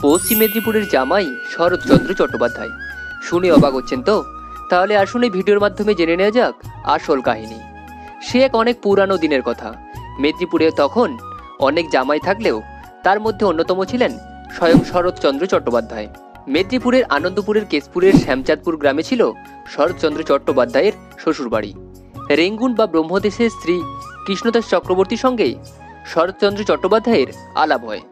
পশ্চিম মেদিনীপুরের জামাই শরৎচন্দ্র চট্টোপাধ্যায়। শুনে অবাক হচ্ছেন তো? তাহলে আসুন এই ভিডিওর মাধ্যমে জেনে নেওয়া যাক আসল কাহিনী। সে এক অনেক পুরানো দিনের কথা। মেদিনীপুরে তখন অনেক জামাই থাকলেও তার মধ্যে অন্যতম ছিলেন স্বয়ং শরৎচন্দ্র চট্টোপাধ্যায়। মেদিনীপুরের আনন্দপুরের কেশপুরের শ্যামচাঁদপুর গ্রামে ছিল শরৎচন্দ্র চট্টোপাধ্যায়ের শ্বশুরবাড়ি। রেঙ্গুন বা ব্রহ্মদেশের স্ত্রী কৃষ্ণদাস চক্রবর্তীর সঙ্গে শরৎচন্দ্র চট্টোপাধ্যায়ের আলাপ হয়।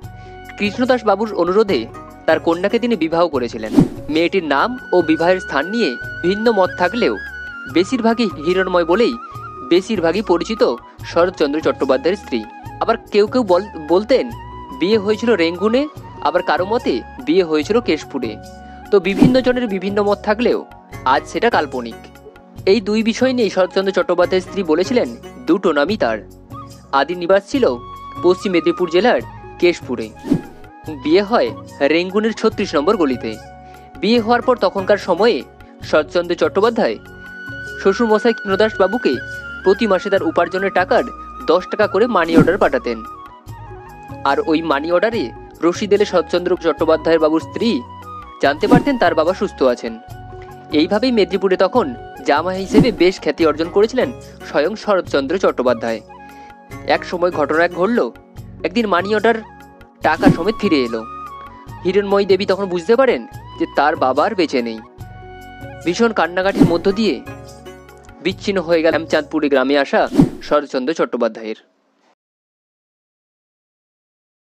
কৃষ্ণদাস বাবুর অনুরোধে তার কন্যাকে তিনি বিবাহ করেছিলেন। মেয়েটির নাম ও বিবাহের স্থান নিয়ে ভিন্ন মত থাকলেও বেশিরভাগই হিরণময় বলেই বেশিরভাগই পরিচিত শরৎচন্দ্র চট্টোপাধ্যায়ের স্ত্রী। আবার কেউ কেউ বলতেন বিয়ে হয়েছিল রেঙ্গুনে, আবার কারো মতে বিয়ে হয়েছিল কেশপুরে। তো বিভিন্ন জনের বিভিন্ন মত থাকলেও আজ সেটা কাল্পনিক। এই দুই বিষয় নিয়ে শরৎচন্দ্র চট্টোপাধ্যায়ের স্ত্রী বলেছিলেন দুটো নামই তার। আদি নিবাস ছিল পশ্চিম মেদিনীপুর জেলার কেশপুরে। বিয়ে হয় রেঙ্গুনের ৩৬ নম্বর গলিতে। বিয়ে হওয়ার পর তখনকার সময়ে শরৎচন্দ্র চট্টোপাধ্যায় শ্বশুরমশাই কৃষ্ণদাস বাবুকে প্রতি মাসে তার উপার্জনের টাকার ১০ টাকা করে মানি অর্ডার পাঠাতেন। আর ওই মানি অর্ডারে রসিদ এলে শরৎচন্দ্র চট্টোপাধ্যায়ের বাবুর স্ত্রী জানতে পারতেন তার বাবা সুস্থ আছেন। এইভাবেই মেদিনীপুরে তখন জামাই হিসেবে বেশ খ্যাতি অর্জন করেছিলেন স্বয়ং শরৎচন্দ্র চট্টোপাধ্যায়। এক সময় ঘটনা ঘটল, একদিন মানি অর্ডার টাকা সমেত ফিরে এলো। হিরণময়ী দেবী তখন বুঝতে পারেন যে তার বাবার বেঁচে নেই। ভীষণ কান্নাকাটির মধ্য দিয়ে বিচ্ছিন্ন হয়ে গেল শ্যামচাঁদপুরে গ্রামে আসা শরৎচন্দ্র চট্টোপাধ্যায়ের।